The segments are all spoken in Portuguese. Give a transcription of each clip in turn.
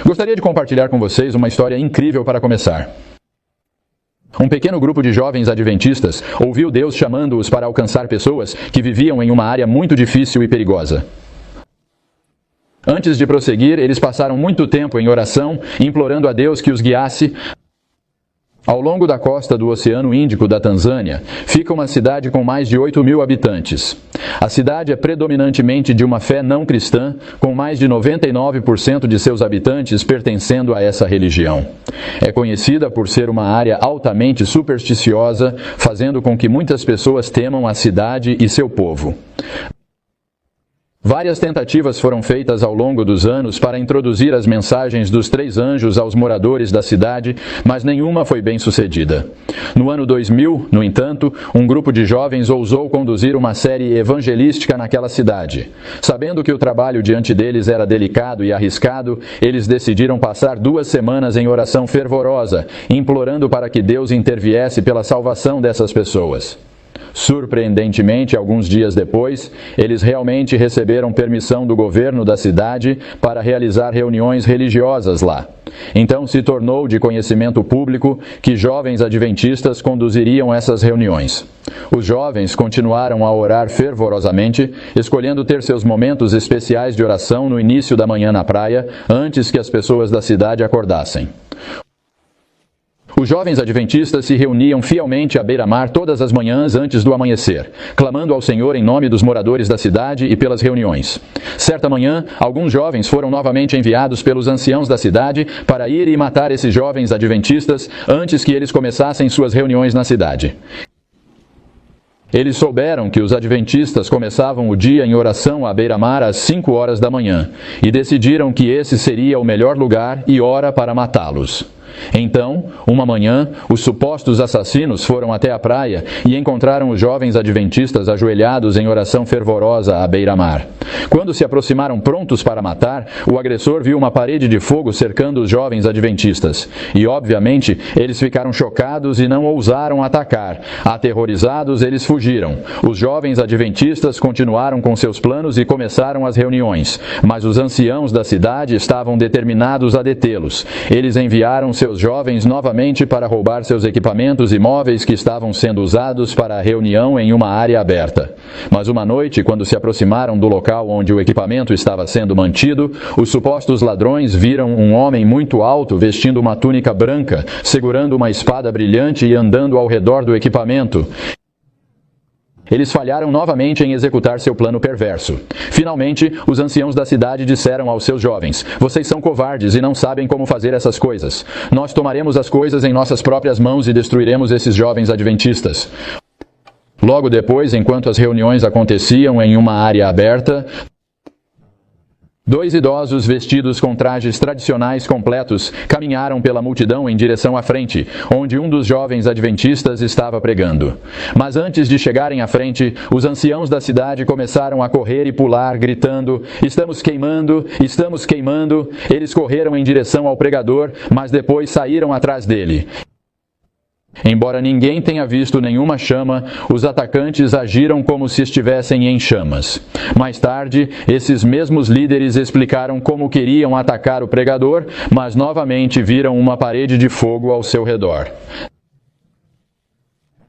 Gostaria de compartilhar com vocês uma história incrível para começar. Um pequeno grupo de jovens adventistas ouviu Deus chamando-os para alcançar pessoas que viviam em uma área muito difícil e perigosa. Antes de prosseguir, eles passaram muito tempo em oração, implorando a Deus que os guiasse. Ao longo da costa do Oceano Índico da Tanzânia, fica uma cidade com mais de 8.000 habitantes. A cidade é predominantemente de uma fé não cristã, com mais de 99% de seus habitantes pertencendo a essa religião. É conhecida por ser uma área altamente supersticiosa, fazendo com que muitas pessoas temam a cidade e seu povo. Várias tentativas foram feitas ao longo dos anos para introduzir as mensagens dos 3 anjos aos moradores da cidade, mas nenhuma foi bem sucedida. No ano 2000, no entanto, um grupo de jovens ousou conduzir uma série evangelística naquela cidade. Sabendo que o trabalho diante deles era delicado e arriscado, eles decidiram passar 2 semanas em oração fervorosa, implorando para que Deus interviesse pela salvação dessas pessoas. Surpreendentemente, alguns dias depois, eles realmente receberam permissão do governo da cidade para realizar reuniões religiosas lá. Então se tornou de conhecimento público que jovens adventistas conduziriam essas reuniões. Os jovens continuaram a orar fervorosamente, escolhendo ter seus momentos especiais de oração no início da manhã na praia, antes que as pessoas da cidade acordassem. Os jovens adventistas se reuniam fielmente à beira-mar todas as manhãs antes do amanhecer, clamando ao Senhor em nome dos moradores da cidade e pelas reuniões. Certa manhã, alguns jovens foram novamente enviados pelos anciãos da cidade para ir e matar esses jovens adventistas antes que eles começassem suas reuniões na cidade. Eles souberam que os adventistas começavam o dia em oração à beira-mar às 5 horas da manhã e decidiram que esse seria o melhor lugar e hora para matá-los. Então, uma manhã, os supostos assassinos foram até a praia e encontraram os jovens adventistas ajoelhados em oração fervorosa à beira-mar. Quando se aproximaram prontos para matar, o agressor viu uma parede de fogo cercando os jovens adventistas. E, obviamente, eles ficaram chocados e não ousaram atacar. Aterrorizados, eles fugiram. Os jovens adventistas continuaram com seus planos e começaram as reuniões. Mas os anciãos da cidade estavam determinados a detê-los. Eles enviaram seus jovens novamente para roubar seus equipamentos e móveis que estavam sendo usados para a reunião em uma área aberta. Mas uma noite, quando se aproximaram do local onde o equipamento estava sendo mantido, os supostos ladrões viram um homem muito alto vestindo uma túnica branca, segurando uma espada brilhante e andando ao redor do equipamento. Eles falharam novamente em executar seu plano perverso. Finalmente, os anciãos da cidade disseram aos seus jovens: "Vocês são covardes e não sabem como fazer essas coisas. Nós tomaremos as coisas em nossas próprias mãos e destruiremos esses jovens adventistas." Logo depois, enquanto as reuniões aconteciam em uma área aberta, 2 idosos vestidos com trajes tradicionais completos caminharam pela multidão em direção à frente, onde um dos jovens adventistas estava pregando. Mas antes de chegarem à frente, os anciãos da cidade começaram a correr e pular, gritando: "Estamos queimando! Estamos queimando!" Eles correram em direção ao pregador, mas depois saíram atrás dele. Embora ninguém tenha visto nenhuma chama, os atacantes agiram como se estivessem em chamas. Mais tarde, esses mesmos líderes explicaram como queriam atacar o pregador, mas novamente viram uma parede de fogo ao seu redor.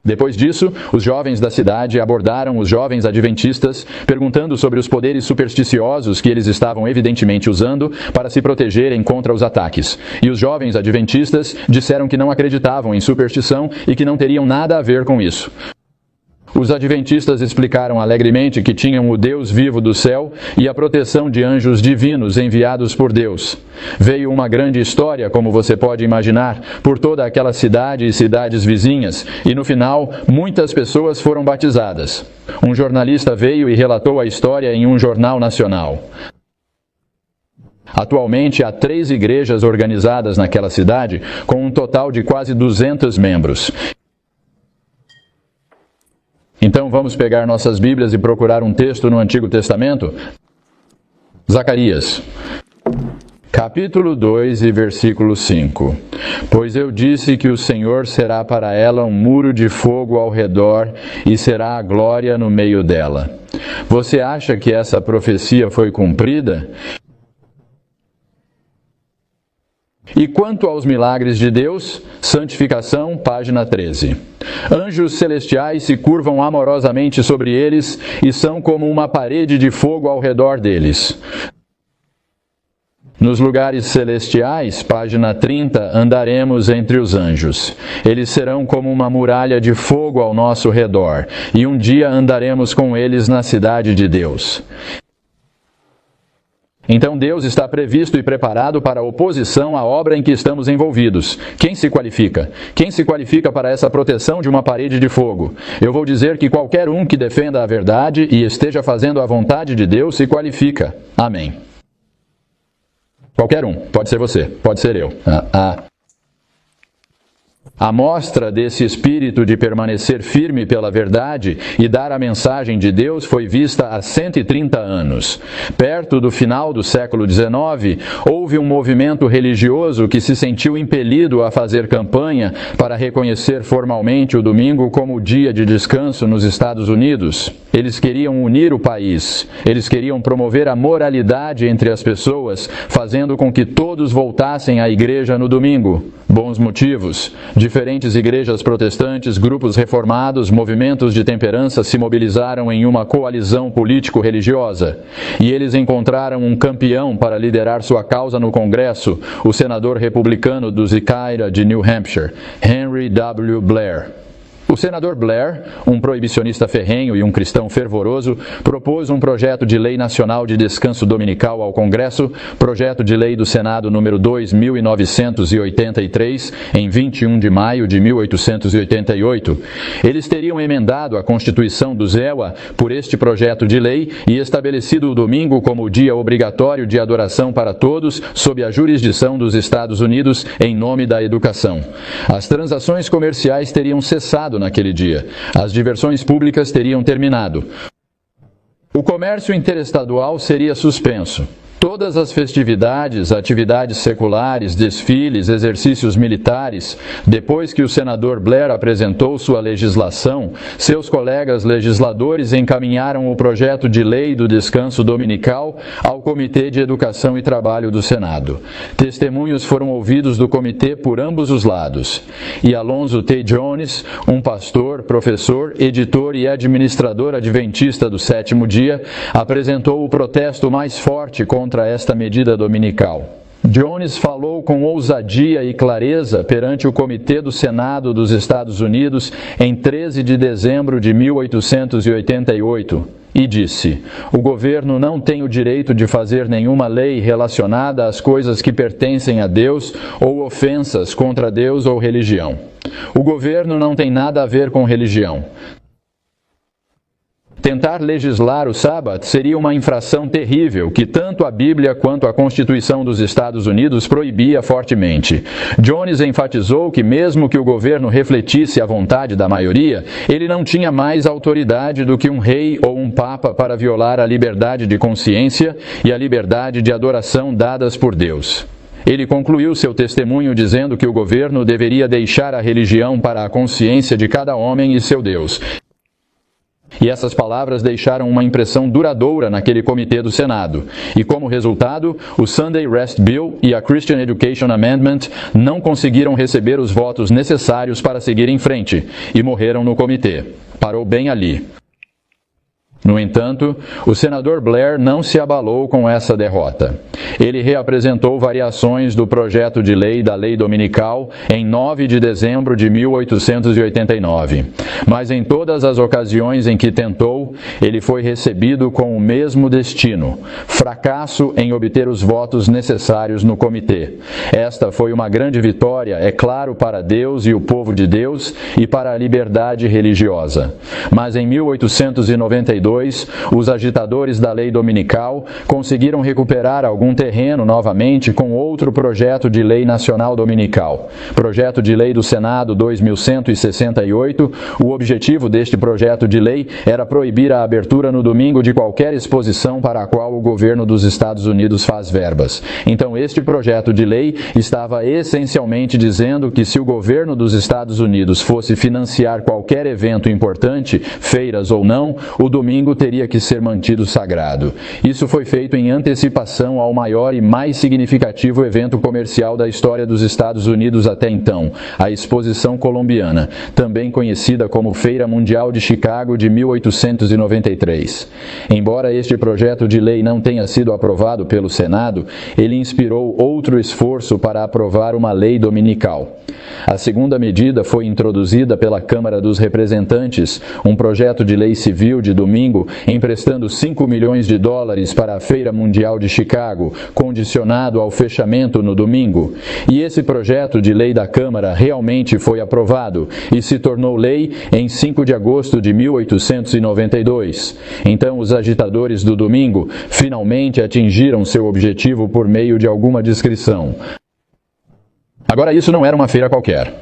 Depois disso, os jovens da cidade abordaram os jovens adventistas, perguntando sobre os poderes supersticiosos que eles estavam evidentemente usando para se protegerem contra os ataques. E os jovens adventistas disseram que não acreditavam em superstição e que não teriam nada a ver com isso. Os adventistas explicaram alegremente que tinham o Deus vivo do céu e a proteção de anjos divinos enviados por Deus. Veio uma grande história, como você pode imaginar, por toda aquela cidade e cidades vizinhas, e no final, muitas pessoas foram batizadas. Um jornalista veio e relatou a história em um jornal nacional. Atualmente, há 3 igrejas organizadas naquela cidade, com um total de quase 200 membros. Então vamos pegar nossas Bíblias e procurar um texto no Antigo Testamento? Zacarias, capítulo 2 e versículo 5. Pois eu disse que o Senhor será para ela um muro de fogo ao redor e será a glória no meio dela. Você acha que essa profecia foi cumprida? E quanto aos milagres de Deus, santificação, página 13. Anjos celestiais se curvam amorosamente sobre eles e são como uma parede de fogo ao redor deles. Nos lugares celestiais, página 30, andaremos entre os anjos. Eles serão como uma muralha de fogo ao nosso redor, e um dia andaremos com eles na cidade de Deus. Então Deus está previsto e preparado para a oposição à obra em que estamos envolvidos. Quem se qualifica? Quem se qualifica para essa proteção de uma parede de fogo? Eu vou dizer que qualquer um que defenda a verdade e esteja fazendo a vontade de Deus se qualifica. Amém. Qualquer um. Pode ser você, pode ser eu. A mostra desse espírito de permanecer firme pela verdade e dar a mensagem de Deus foi vista há 130 anos. Perto do final do século XIX, houve um movimento religioso que se sentiu impelido a fazer campanha para reconhecer formalmente o domingo como dia de descanso nos Estados Unidos. Eles queriam unir o país, eles queriam promover a moralidade entre as pessoas, fazendo com que todos voltassem à igreja no domingo. Bons motivos. Diferentes igrejas protestantes, grupos reformados, movimentos de temperança se mobilizaram em uma coalizão político-religiosa. E eles encontraram um campeão para liderar sua causa no Congresso, o senador republicano do Zicaira de New Hampshire, Henry W. Blair. O senador Blair, um proibicionista ferrenho e um cristão fervoroso, propôs um projeto de lei nacional de descanso dominical ao Congresso, projeto de lei do Senado número 2983, em 21 de maio de 1888. Eles teriam emendado a Constituição do Iowa por este projeto de lei e estabelecido o domingo como dia obrigatório de adoração para todos, sob a jurisdição dos Estados Unidos, em nome da educação. As transações comerciais teriam cessado naquele dia. As diversões públicas teriam terminado. O comércio interestadual seria suspenso. Todas as festividades, atividades seculares, desfiles, exercícios militares, depois que o senador Blair apresentou sua legislação, seus colegas legisladores encaminharam o projeto de lei do descanso dominical ao Comitê de Educação e Trabalho do Senado. Testemunhos foram ouvidos do comitê por ambos os lados. E Alonzo T. Jones, um pastor, professor, editor e administrador adventista do sétimo dia, apresentou o protesto mais forte contra esta medida dominical. Jones falou com ousadia e clareza perante o Comitê do Senado dos Estados Unidos em 13 de dezembro de 1888 e disse: "O governo não tem o direito de fazer nenhuma lei relacionada às coisas que pertencem a Deus ou ofensas contra Deus ou religião. O governo não tem nada a ver com religião. Tentar legislar o sábado seria uma infração terrível que tanto a Bíblia quanto a Constituição dos Estados Unidos proibia fortemente." Jones enfatizou que mesmo que o governo refletisse a vontade da maioria, ele não tinha mais autoridade do que um rei ou um papa para violar a liberdade de consciência e a liberdade de adoração dadas por Deus. Ele concluiu seu testemunho dizendo que o governo deveria deixar a religião para a consciência de cada homem e seu Deus. E essas palavras deixaram uma impressão duradoura naquele comitê do Senado. E como resultado, o Sunday Rest Bill e a Christian Education Amendment não conseguiram receber os votos necessários para seguir em frente e morreram no comitê. Parou bem ali. No entanto, o senador Blair não se abalou com essa derrota. Ele reapresentou variações do projeto de lei da lei dominical em 9 de dezembro de 1889. Mas em todas as ocasiões em que tentou, ele foi recebido com o mesmo destino: fracasso em obter os votos necessários no comitê. Esta foi uma grande vitória, é claro, para Deus e o povo de Deus e para a liberdade religiosa. Mas em 1892, os agitadores da lei dominical conseguiram recuperar algum terreno novamente com outro projeto de lei nacional dominical. Projeto de lei do Senado 2168. O objetivo deste projeto de lei era proibir a abertura no domingo de qualquer exposição para a qual o governo dos Estados Unidos faz verbas. Então, este projeto de lei estava essencialmente dizendo que se o governo dos Estados Unidos fosse financiar qualquer evento importante, feiras ou não, o domingo domingo teria que ser mantido sagrado. Isso foi feito em antecipação ao maior e mais significativo evento comercial da história dos Estados Unidos até então, a Exposição Colombiana, também conhecida como Feira Mundial de Chicago de 1893. Embora este projeto de lei não tenha sido aprovado pelo Senado, ele inspirou outro esforço para aprovar uma lei dominical. A segunda medida foi introduzida pela Câmara dos Representantes, um projeto de lei civil de domingo, emprestando 5 milhões de dólares para a Feira Mundial de Chicago, condicionado ao fechamento no domingo. E esse projeto de lei da Câmara realmente foi aprovado e se tornou lei em 5 de agosto de 1892. Então, os agitadores do domingo finalmente atingiram seu objetivo por meio de alguma discrição. Agora, isso não era uma feira qualquer.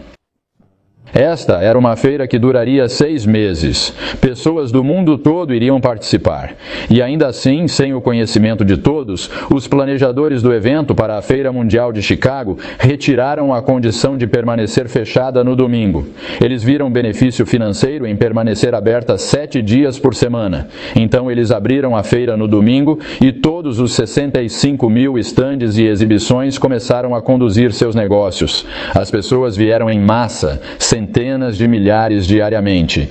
Esta era uma feira que duraria 6 meses. Pessoas do mundo todo iriam participar. E ainda assim, sem o conhecimento de todos, os planejadores do evento para a Feira Mundial de Chicago retiraram a condição de permanecer fechada no domingo. Eles viram benefício financeiro em permanecer aberta 7 dias por semana. Então, eles abriram a feira no domingo e todos os 65 mil estandes e exibições começaram a conduzir seus negócios. As pessoas vieram em massa, centenas de milhares diariamente.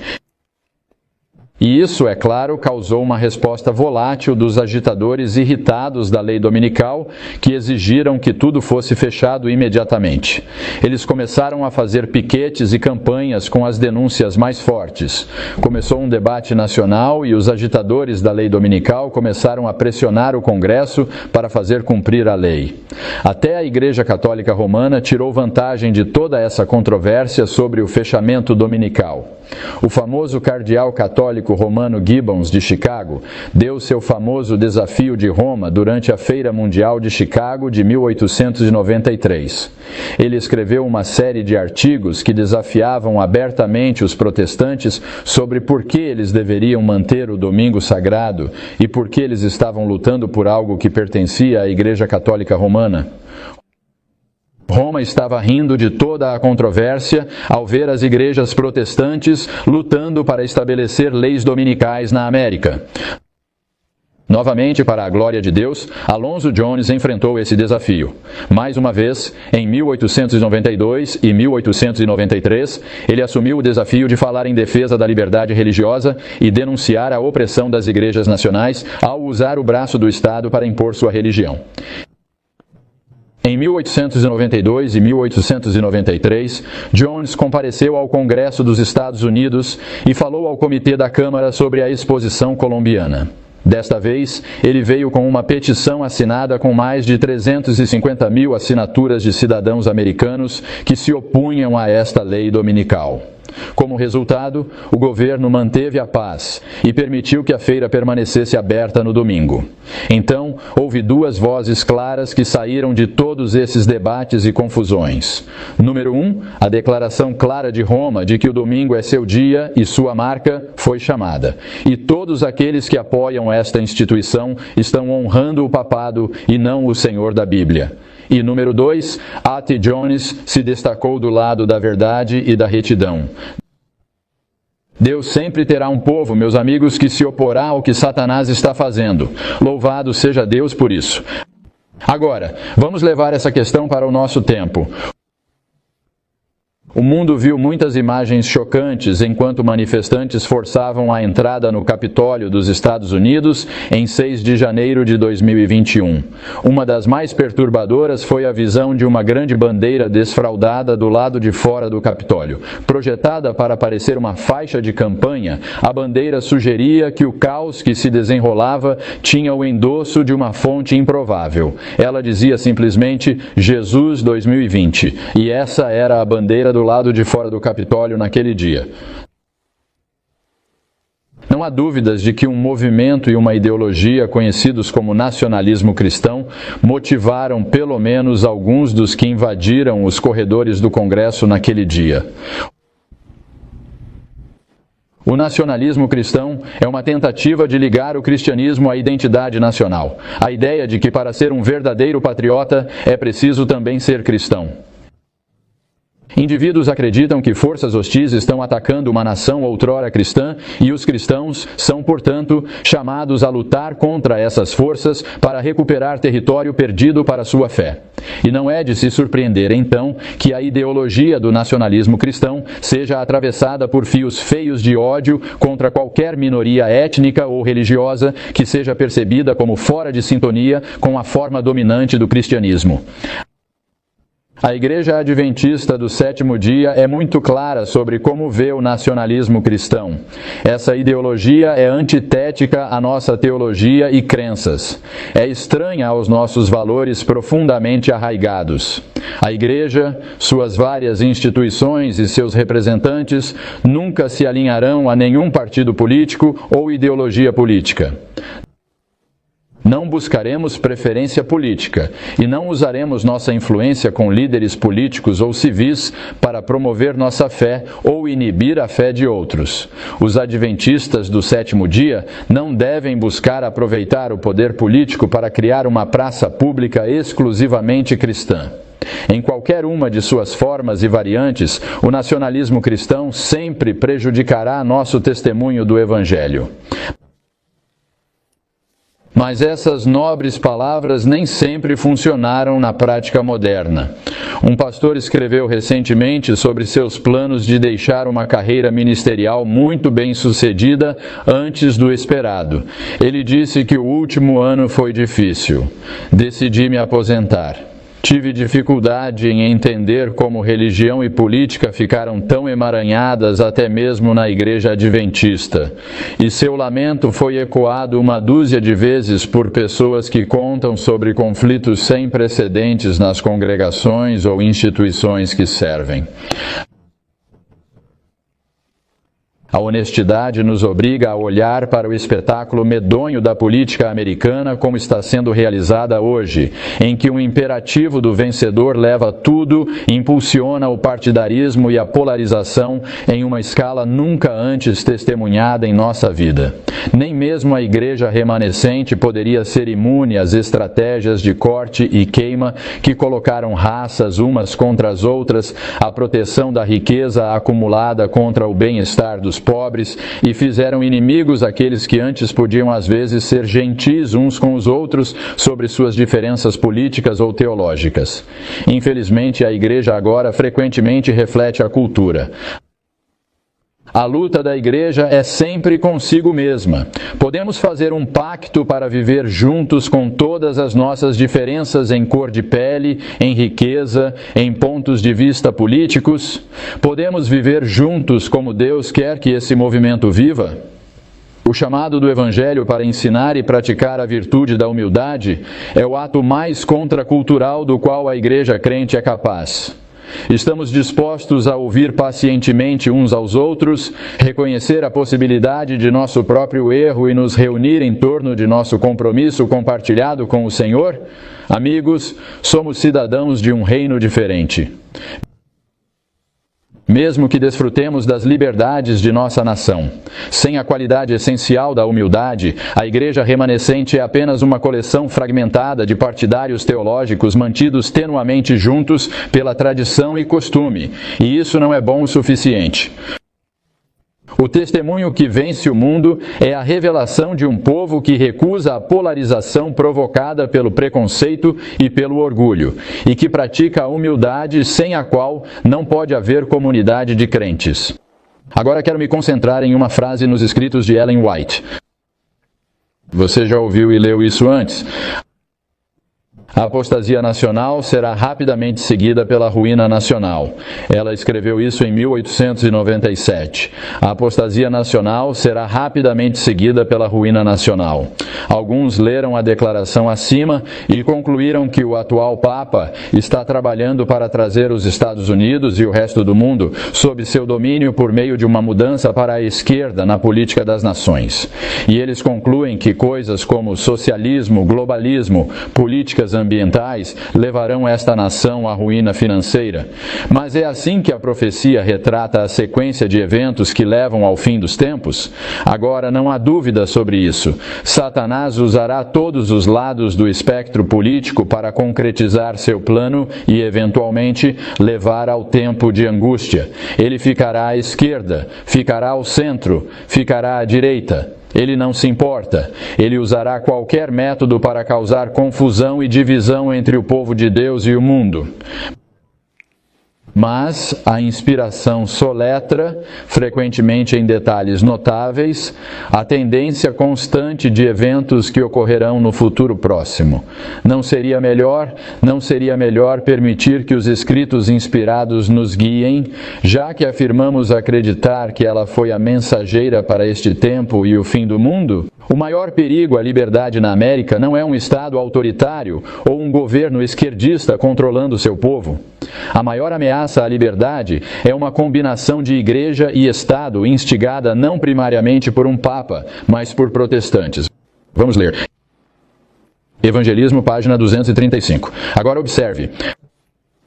E isso, é claro, causou uma resposta volátil dos agitadores irritados da lei dominical, que exigiram que tudo fosse fechado imediatamente. Eles começaram a fazer piquetes e campanhas com as denúncias mais fortes. Começou um debate nacional e os agitadores da lei dominical começaram a pressionar o Congresso para fazer cumprir a lei. Até a Igreja Católica Romana tirou vantagem de toda essa controvérsia sobre o fechamento dominical. O famoso cardeal católico romano Gibbons de Chicago deu seu famoso desafio de Roma durante a Feira Mundial de Chicago de 1893. Ele escreveu uma série de artigos que desafiavam abertamente os protestantes sobre por que eles deveriam manter o domingo sagrado e por que eles estavam lutando por algo que pertencia à Igreja Católica Romana. Roma estava rindo de toda a controvérsia ao ver as igrejas protestantes lutando para estabelecer leis dominicais na América. Novamente, para a glória de Deus, Alonzo Jones enfrentou esse desafio. Mais uma vez, em 1892 e 1893, ele assumiu o desafio de falar em defesa da liberdade religiosa e denunciar a opressão das igrejas nacionais ao usar o braço do Estado para impor sua religião. Em 1892 e 1893, Jones compareceu ao Congresso dos Estados Unidos e falou ao Comitê da Câmara sobre a Exposição Colombiana. Desta vez, ele veio com uma petição assinada com mais de 350 mil assinaturas de cidadãos americanos que se opunham a esta lei dominical. Como resultado, o governo manteve a paz e permitiu que a feira permanecesse aberta no domingo. Então, houve 2 vozes claras que saíram de todos esses debates e confusões. Número 1, a declaração clara de Roma de que o domingo é seu dia e sua marca foi chamada. E todos aqueles que apoiam esta instituição estão honrando o papado e não o Senhor da Bíblia. E número 2, A.T. Jones se destacou do lado da verdade e da retidão. Deus sempre terá um povo, meus amigos, que se oporá ao que Satanás está fazendo. Louvado seja Deus por isso. Agora, vamos levar essa questão para o nosso tempo. O mundo viu muitas imagens chocantes enquanto manifestantes forçavam a entrada no Capitólio dos Estados Unidos em 6 de janeiro de 2021. Uma das mais perturbadoras foi a visão de uma grande bandeira desfraldada do lado de fora do Capitólio. Projetada para parecer uma faixa de campanha, a bandeira sugeria que o caos que se desenrolava tinha o endosso de uma fonte improvável. Ela dizia simplesmente Jesus 2020, e essa era a bandeira do lado de fora do Capitólio naquele dia. Não há dúvidas de que um movimento e uma ideologia conhecidos como nacionalismo cristão motivaram pelo menos alguns dos que invadiram os corredores do Congresso naquele dia. O nacionalismo cristão é uma tentativa de ligar o cristianismo à identidade nacional. A ideia de que para ser um verdadeiro patriota é preciso também ser cristão. Indivíduos acreditam que forças hostis estão atacando uma nação outrora cristã e os cristãos são, portanto, chamados a lutar contra essas forças para recuperar território perdido para sua fé. E não é de se surpreender, então, que a ideologia do nacionalismo cristão seja atravessada por fios feios de ódio contra qualquer minoria étnica ou religiosa que seja percebida como fora de sintonia com a forma dominante do cristianismo. A Igreja Adventista do Sétimo Dia é muito clara sobre como vê o nacionalismo cristão. Essa ideologia é antitética à nossa teologia e crenças. É estranha aos nossos valores profundamente arraigados. A Igreja, suas várias instituições e seus representantes nunca se alinharão a nenhum partido político ou ideologia política. Não buscaremos preferência política e não usaremos nossa influência com líderes políticos ou civis para promover nossa fé ou inibir a fé de outros. Os adventistas do sétimo dia não devem buscar aproveitar o poder político para criar uma praça pública exclusivamente cristã. Em qualquer uma de suas formas e variantes, o nacionalismo cristão sempre prejudicará nosso testemunho do Evangelho. Mas essas nobres palavras nem sempre funcionaram na prática moderna. Um pastor escreveu recentemente sobre seus planos de deixar uma carreira ministerial muito bem-sucedida antes do esperado. Ele disse que o último ano foi difícil. Decidi me aposentar. Tive dificuldade em entender como religião e política ficaram tão emaranhadas até mesmo na Igreja Adventista. E seu lamento foi ecoado uma dúzia de vezes por pessoas que contam sobre conflitos sem precedentes nas congregações ou instituições que servem. A honestidade nos obriga a olhar para o espetáculo medonho da política americana como está sendo realizada hoje, em que o imperativo do vencedor leva tudo e impulsiona o partidarismo e a polarização em uma escala nunca antes testemunhada em nossa vida. Nem mesmo a igreja remanescente poderia ser imune às estratégias de corte e queima que colocaram raças umas contra as outras, a proteção da riqueza acumulada contra o bem-estar dos pobres e fizeram inimigos aqueles que antes podiam às vezes ser gentis uns com os outros sobre suas diferenças políticas ou teológicas. Infelizmente, a igreja agora frequentemente reflete a cultura. A luta da igreja é sempre consigo mesma. Podemos fazer um pacto para viver juntos com todas as nossas diferenças em cor de pele, em riqueza, em pontos de vista políticos? Podemos viver juntos como Deus quer que esse movimento viva? O chamado do Evangelho para ensinar e praticar a virtude da humildade é o ato mais contracultural do qual a igreja crente é capaz. Estamos dispostos a ouvir pacientemente uns aos outros, reconhecer a possibilidade de nosso próprio erro e nos reunir em torno de nosso compromisso compartilhado com o Senhor? Amigos, somos cidadãos de um reino diferente. Mesmo que desfrutemos das liberdades de nossa nação, sem a qualidade essencial da humildade, a igreja remanescente é apenas uma coleção fragmentada de partidários teológicos mantidos tenuamente juntos pela tradição e costume, e isso não é bom o suficiente. O testemunho que vence o mundo é a revelação de um povo que recusa a polarização provocada pelo preconceito e pelo orgulho, e que pratica a humildade sem a qual não pode haver comunidade de crentes. Agora quero me concentrar em uma frase nos escritos de Ellen White. Você já ouviu e leu isso antes? A apostasia nacional será rapidamente seguida pela ruína nacional. Ela escreveu isso em 1897. A apostasia nacional será rapidamente seguida pela ruína nacional. Alguns leram a declaração acima e concluíram que o atual Papa está trabalhando para trazer os Estados Unidos e o resto do mundo sob seu domínio por meio de uma mudança para a esquerda na política das nações. E eles concluem que coisas como socialismo, globalismo, políticas ambientais levarão esta nação à ruína financeira. Mas é assim que a profecia retrata a sequência de eventos que levam ao fim dos tempos? Agora, não há dúvida sobre isso. Satanás usará todos os lados do espectro político para concretizar seu plano e, eventualmente, levar ao tempo de angústia. Ele ficará à esquerda, ficará ao centro, ficará à direita. Ele não se importa. Ele usará qualquer método para causar confusão e divisão entre o povo de Deus e o mundo. Mas a inspiração soletra, frequentemente em detalhes notáveis, a tendência constante de eventos que ocorrerão no futuro próximo. Não seria melhor permitir que os escritos inspirados nos guiem, já que afirmamos acreditar que ela foi a mensageira para este tempo e o fim do mundo? O maior perigo à liberdade na América não é um Estado autoritário ou um governo esquerdista controlando seu povo. A maior ameaça à liberdade é uma combinação de igreja e Estado instigada não primariamente por um papa, mas por protestantes. Vamos ler. Evangelismo, página 235. Agora observe.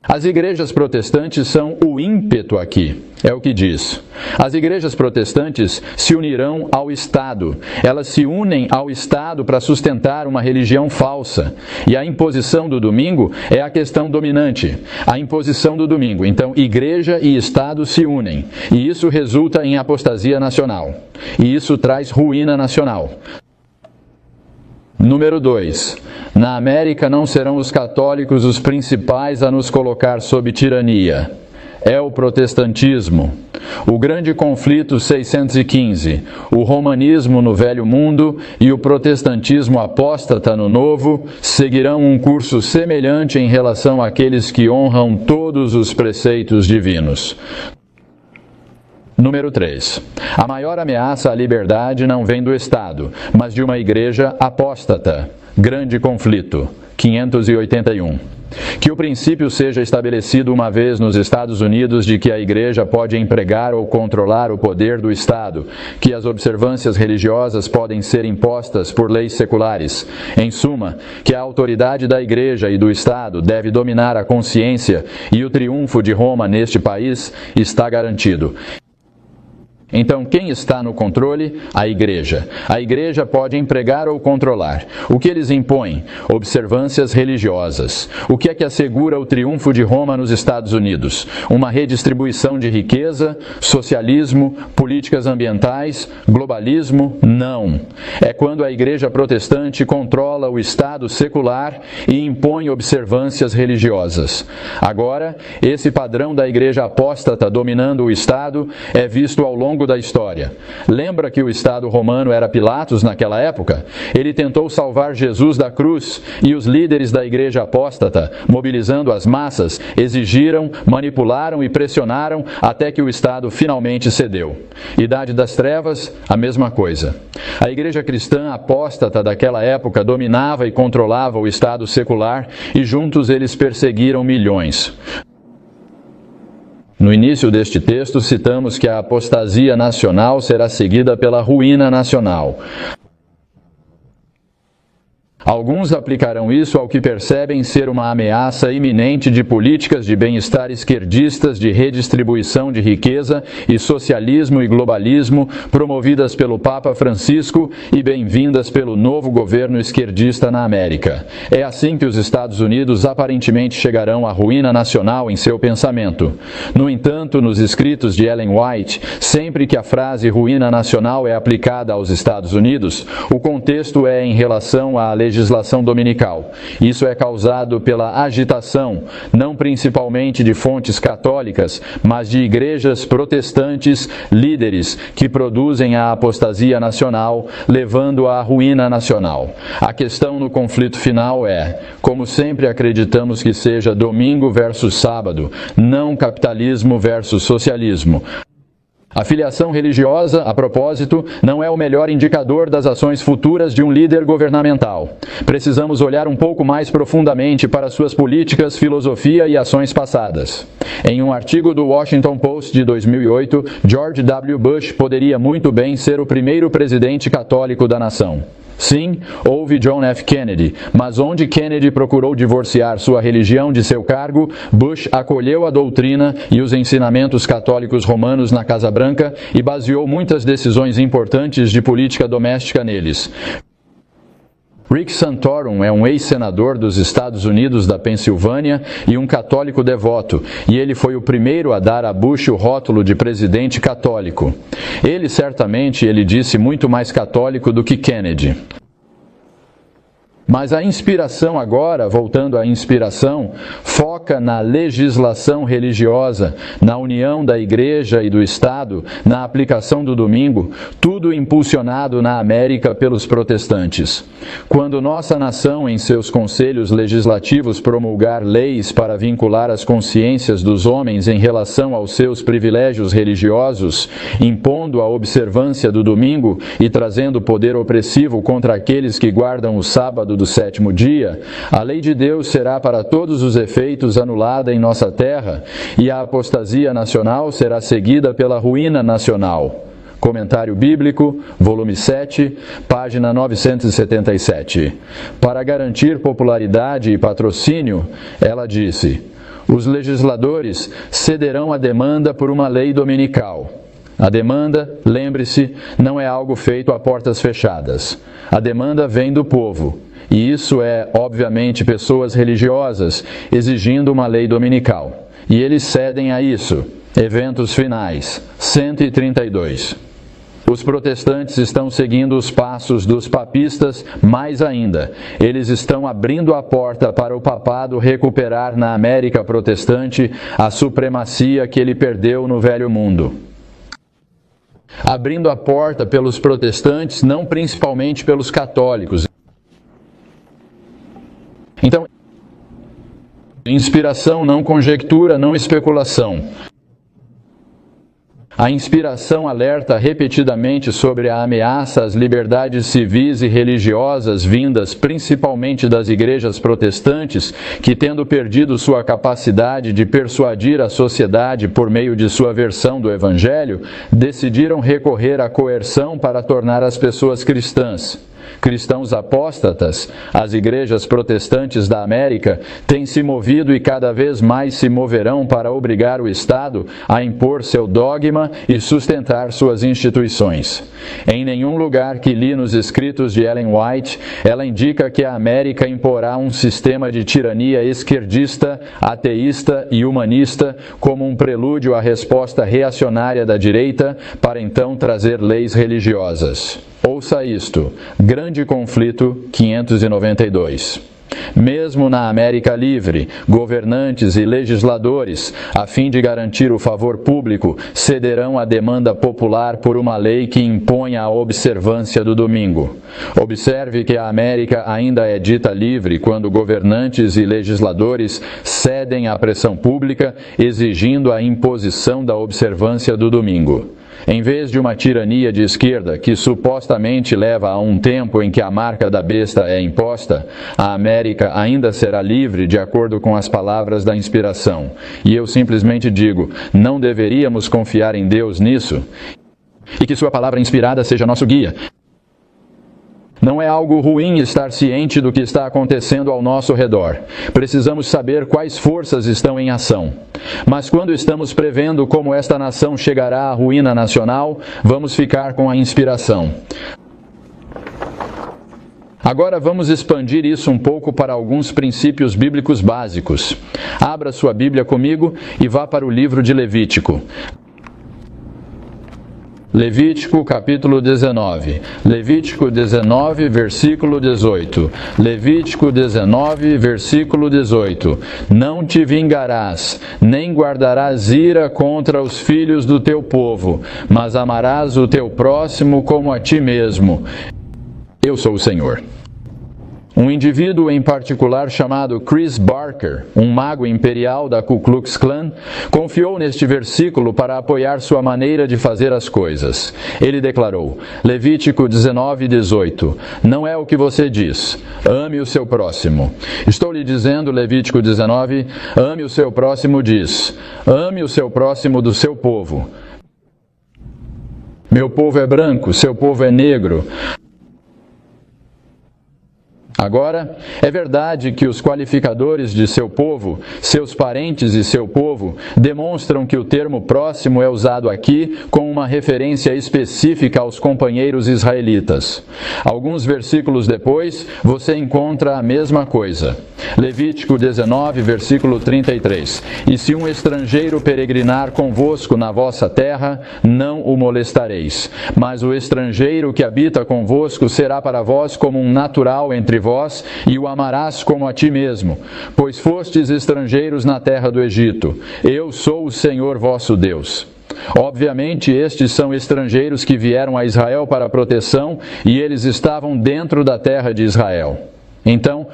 As igrejas protestantes são o ímpeto aqui, é o que diz. As igrejas protestantes se unirão ao Estado. Elas se unem ao Estado para sustentar uma religião falsa. E a imposição do domingo é a questão dominante. A imposição do domingo. Então, igreja e Estado se unem. E isso resulta em apostasia nacional. E isso traz ruína nacional. Número 2. Na América não serão os católicos os principais a nos colocar sob tirania. É o protestantismo. O grande conflito 615, o romanismo no Velho Mundo e o protestantismo apóstata no Novo, seguirão um curso semelhante em relação àqueles que honram todos os preceitos divinos. Número 3. A maior ameaça à liberdade não vem do Estado, mas de uma igreja apóstata. Grande conflito, 581. Que o princípio seja estabelecido uma vez nos Estados Unidos de que a igreja pode empregar ou controlar o poder do Estado, que as observâncias religiosas podem ser impostas por leis seculares. Em suma, que a autoridade da igreja e do Estado deve dominar a consciência e o triunfo de Roma neste país está garantido. Então, quem está no controle? A igreja. A igreja pode empregar ou controlar. O que eles impõem? Observâncias religiosas. O que é que assegura o triunfo de Roma nos Estados Unidos? Uma redistribuição de riqueza, socialismo, políticas ambientais, globalismo? Não. É quando a igreja protestante controla o Estado secular e impõe observâncias religiosas. Agora, esse padrão da igreja apóstata dominando o Estado é visto ao longo da história. Lembra que o Estado romano era Pilatos naquela época? Ele tentou salvar Jesus da cruz e os líderes da igreja apóstata, mobilizando as massas, exigiram, manipularam e pressionaram até que o Estado finalmente cedeu. Idade das Trevas, a mesma coisa. A igreja cristã apóstata daquela época dominava e controlava o Estado secular e juntos eles perseguiram milhões. No início deste texto, citamos que a apostasia nacional será seguida pela ruína nacional. Alguns aplicarão isso ao que percebem ser uma ameaça iminente de políticas de bem-estar esquerdistas, de redistribuição de riqueza e socialismo e globalismo promovidas pelo Papa Francisco e bem-vindas pelo novo governo esquerdista na América. É assim que os Estados Unidos aparentemente chegarão à ruína nacional em seu pensamento. No entanto, nos escritos de Ellen White, sempre que a frase ruína nacional é aplicada aos Estados Unidos, o contexto é em relação à legislação dominical. Isso é causado pela agitação, não principalmente de fontes católicas, mas de igrejas protestantes líderes que produzem a apostasia nacional, levando à ruína nacional. A questão no conflito final é, como sempre acreditamos que seja domingo versus sábado, não capitalismo versus socialismo. A filiação religiosa, a propósito, não é o melhor indicador das ações futuras de um líder governamental. Precisamos olhar um pouco mais profundamente para suas políticas, filosofia e ações passadas. Em um artigo do Washington Post de 2008, George W. Bush poderia muito bem ser o primeiro presidente católico da nação. Sim, houve John F. Kennedy, mas onde Kennedy procurou divorciar sua religião de seu cargo, Bush acolheu a doutrina e os ensinamentos católicos romanos na Casa Branca e baseou muitas decisões importantes de política doméstica neles. Rick Santorum é um ex-senador dos Estados Unidos da Pensilvânia e um católico devoto, e ele foi o primeiro a dar a Bush o rótulo de presidente católico. Ele disse muito mais católico do que Kennedy. Mas a inspiração agora, voltando à inspiração, foca na legislação religiosa, na união da Igreja e do Estado, na aplicação do domingo, tudo impulsionado na América pelos protestantes. Quando nossa nação, em seus conselhos legislativos, promulgar leis para vincular as consciências dos homens em relação aos seus privilégios religiosos, impondo a observância do domingo e trazendo poder opressivo contra aqueles que guardam o sábado do sétimo dia, a lei de Deus será para todos os efeitos anulada em nossa terra e a apostasia nacional será seguida pela ruína nacional. Comentário Bíblico, volume 7, página 977. Para garantir popularidade e patrocínio, ela disse: os legisladores cederão à demanda por uma lei dominical. A demanda, lembre-se, não é algo feito a portas fechadas. A demanda vem do povo. E isso é, obviamente, pessoas religiosas exigindo uma lei dominical. E eles cedem a isso. Eventos finais, 132. Os protestantes estão seguindo os passos dos papistas, mais ainda. Eles estão abrindo a porta para o papado recuperar na América protestante a supremacia que ele perdeu no Velho Mundo. Abrindo a porta pelos protestantes, não principalmente pelos católicos. Então, inspiração, não conjectura, não especulação. A inspiração alerta repetidamente sobre a ameaça às liberdades civis e religiosas vindas principalmente das igrejas protestantes, que, tendo perdido sua capacidade de persuadir a sociedade por meio de sua versão do Evangelho, decidiram recorrer à coerção para tornar as pessoas cristãs. Cristãos apóstatas, as igrejas protestantes da América, têm se movido e cada vez mais se moverão para obrigar o Estado a impor seu dogma e sustentar suas instituições. Em nenhum lugar que li nos escritos de Ellen White, ela indica que a América imporá um sistema de tirania esquerdista, ateísta e humanista como um prelúdio à resposta reacionária da direita para então trazer leis religiosas. Ouça isto, Grande Conflito 592. Mesmo na América Livre, governantes e legisladores, a fim de garantir o favor público, cederão à demanda popular por uma lei que imponha a observância do domingo. Observe que a América ainda é dita livre quando governantes e legisladores cedem à pressão pública, exigindo a imposição da observância do domingo. Em vez de uma tirania de esquerda que supostamente leva a um tempo em que a marca da besta é imposta, a América ainda será livre de acordo com as palavras da inspiração. E eu simplesmente digo, não deveríamos confiar em Deus nisso? E que sua palavra inspirada seja nosso guia. Não é algo ruim estar ciente do que está acontecendo ao nosso redor. Precisamos saber quais forças estão em ação. Mas quando estamos prevendo como esta nação chegará à ruína nacional, vamos ficar com a inspiração. Agora vamos expandir isso um pouco para alguns princípios bíblicos básicos. Abra sua Bíblia comigo e vá para o livro de Levítico. Levítico capítulo 19. Levítico 19, versículo 18. Levítico 19, versículo 18. Não te vingarás, nem guardarás ira contra os filhos do teu povo, mas amarás o teu próximo como a ti mesmo. Eu sou o Senhor. Um indivíduo em particular chamado Chris Barker, um mago imperial da Ku Klux Klan, confiou neste versículo para apoiar sua maneira de fazer as coisas. Ele declarou, Levítico 19:18, não é o que você diz, ame o seu próximo. Estou lhe dizendo, Levítico 19, ame o seu próximo diz, ame o seu próximo do seu povo. Meu povo é branco, seu povo é negro. Agora, é verdade que os qualificadores de seu povo, seus parentes e seu povo, demonstram que o termo próximo é usado aqui com uma referência específica aos companheiros israelitas. Alguns versículos depois, você encontra a mesma coisa. Levítico 19, versículo 33. E se um estrangeiro peregrinar convosco na vossa terra, não o molestareis. Mas o estrangeiro que habita convosco será para vós como um natural entre vós, e o amarás como a ti mesmo, pois fostes estrangeiros na terra do Egito. Eu sou o Senhor vosso Deus. Obviamente, estes são estrangeiros que vieram a Israel para proteção, e eles estavam dentro da terra de Israel. Então,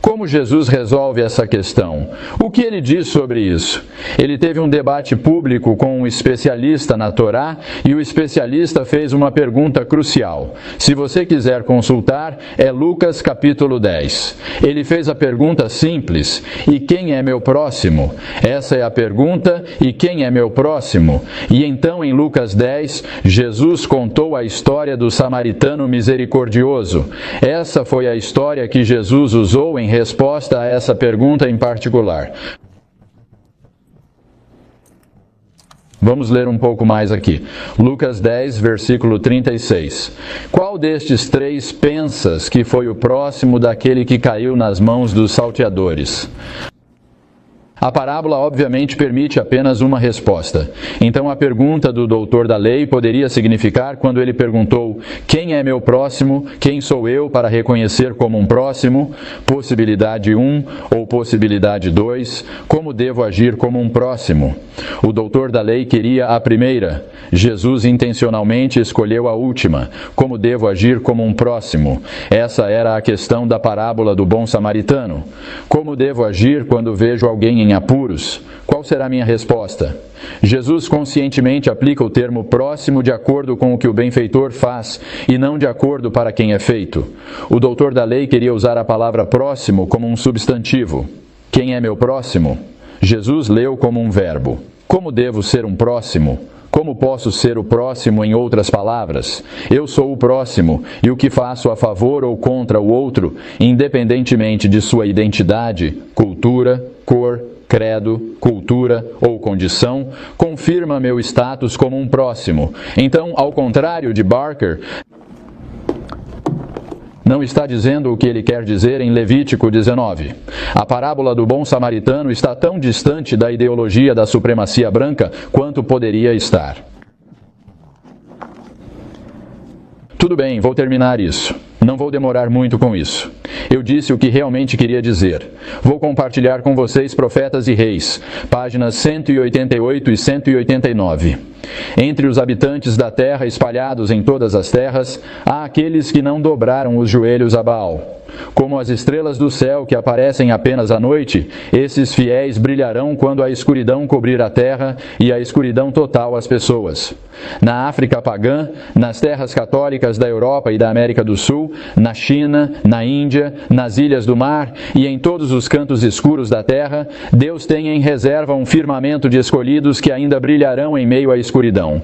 como Jesus resolve essa questão? O que ele diz sobre isso? Ele teve um debate público com um especialista na Torá e o especialista fez uma pergunta crucial. Se você quiser consultar, é Lucas capítulo 10. Ele fez a pergunta simples: e quem é meu próximo? Essa é a pergunta: e quem é meu próximo? E então em Lucas 10, Jesus contou a história do samaritano misericordioso. Essa foi a história que Jesus usou em resposta a essa pergunta em particular. Vamos ler um pouco mais aqui. Lucas 10, versículo 36. Qual destes três pensas que foi o próximo daquele que caiu nas mãos dos salteadores? A parábola, obviamente, permite apenas uma resposta. Então, a pergunta do doutor da lei poderia significar, quando ele perguntou: quem é meu próximo? Quem sou eu para reconhecer como um próximo? Possibilidade 1 ou possibilidade 2. Como devo agir como um próximo? O doutor da lei queria a primeira. Jesus intencionalmente escolheu a última. Como devo agir como um próximo? Essa era a questão da parábola do bom samaritano. Como devo agir quando vejo alguém em apuros? Qual será a minha resposta? Jesus conscientemente aplica o termo próximo de acordo com o que o benfeitor faz e não de acordo para quem é feito. O doutor da lei queria usar a palavra próximo como um substantivo. Quem é meu próximo? Jesus leu como um verbo. Como devo ser um próximo? Como posso ser o próximo em outras palavras? Eu sou o próximo, e o que faço a favor ou contra o outro, independentemente de sua identidade, cultura, cor, credo, cultura ou condição, confirma meu status como um próximo. Então, ao contrário de Barker, não está dizendo o que ele quer dizer em Levítico 19. A parábola do bom samaritano está tão distante da ideologia da supremacia branca quanto poderia estar. Tudo bem, vou terminar isso. Não vou demorar muito com isso. Eu disse o que realmente queria dizer. Vou compartilhar com vocês Profetas e Reis, páginas 188 e 189. Entre os habitantes da terra espalhados em todas as terras, há aqueles que não dobraram os joelhos a Baal. Como as estrelas do céu que aparecem apenas à noite, esses fiéis brilharão quando a escuridão cobrir a terra e a escuridão total as pessoas. Na África pagã, nas terras católicas da Europa e da América do Sul, na China, na Índia, nas ilhas do mar e em todos os cantos escuros da terra, Deus tem em reserva um firmamento de escolhidos que ainda brilharão em meio à escuridão.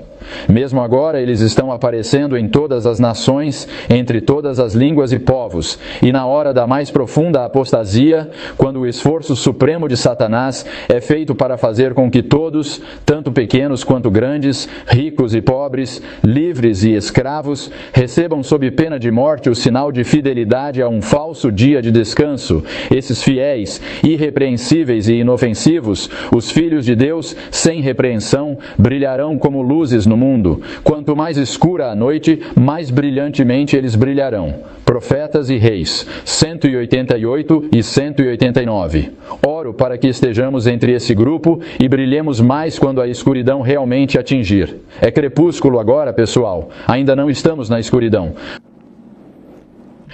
Mesmo agora, eles estão aparecendo em todas as nações, entre todas as línguas e povos, e na hora da mais profunda apostasia, quando o esforço supremo de Satanás é feito para fazer com que todos, tanto pequenos quanto grandes, ricos e pobres, livres e escravos, recebam sob pena de morte o sinal de fidelidade a um falso dia de descanso, esses fiéis, irrepreensíveis e inofensivos, os filhos de Deus, sem repreensão, brilharão como luzes no mundo. Quanto mais escura a noite, mais brilhantemente eles brilharão. Profetas e Reis, 188 e 189. Oro para que estejamos entre esse grupo e brilhemos mais quando a escuridão realmente atingir. É crepúsculo agora, pessoal. Ainda não estamos na escuridão.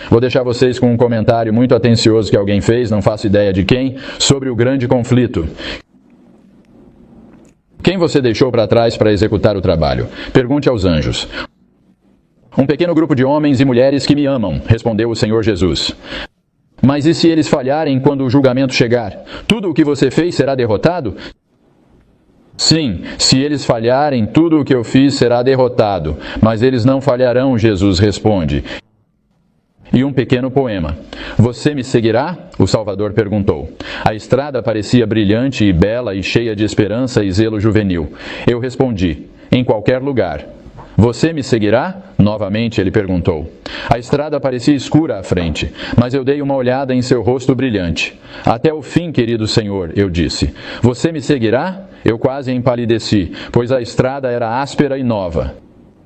Vou deixar vocês com um comentário muito atencioso que alguém fez, não faço ideia de quem, sobre o grande conflito. Quem você deixou para trás para executar o trabalho? Pergunte aos anjos. Um pequeno grupo de homens e mulheres que me amam, respondeu o Senhor Jesus. Mas e se eles falharem quando o julgamento chegar? Tudo o que você fez será derrotado? Sim, se eles falharem, tudo o que eu fiz será derrotado. Mas eles não falharão, Jesus responde. e um pequeno poema. Você me seguirá? O Salvador perguntou. A estrada parecia brilhante e bela e cheia de esperança e zelo juvenil. Eu respondi, em qualquer lugar. Você me seguirá? Novamente ele perguntou. A estrada parecia escura à frente, mas eu dei uma olhada em seu rosto brilhante. Até o fim, querido senhor, eu disse. Você me seguirá? Eu quase empalideci, pois a estrada era áspera e nova.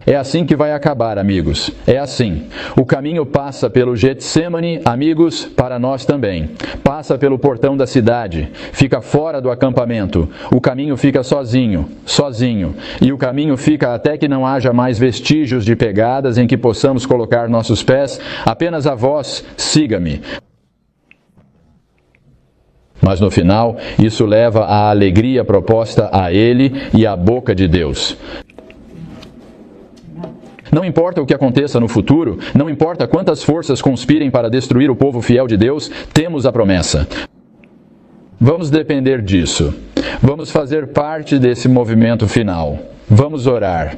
É assim que vai acabar, amigos. É assim. O caminho passa pelo Getsêmani, amigos, para nós também. Passa pelo portão da cidade. Fica fora do acampamento. O caminho fica sozinho. E o caminho fica até que não haja mais vestígios de pegadas em que possamos colocar nossos pés. Apenas a voz, siga-me. Mas no final, isso leva à alegria proposta a ele e à boca de Deus. Não importa o que aconteça no futuro, não importa quantas forças conspirem para destruir o povo fiel de Deus, temos a promessa. Vamos depender disso. Vamos fazer parte desse movimento final. Vamos orar.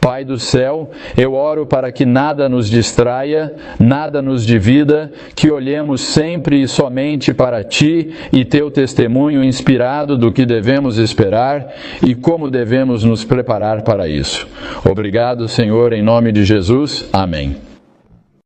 Pai do céu, eu oro para que nada nos distraia, nada nos divida, que olhemos sempre e somente para Ti e Teu testemunho inspirado do que devemos esperar e como devemos nos preparar para isso. Obrigado, Senhor, em nome de Jesus. Amém.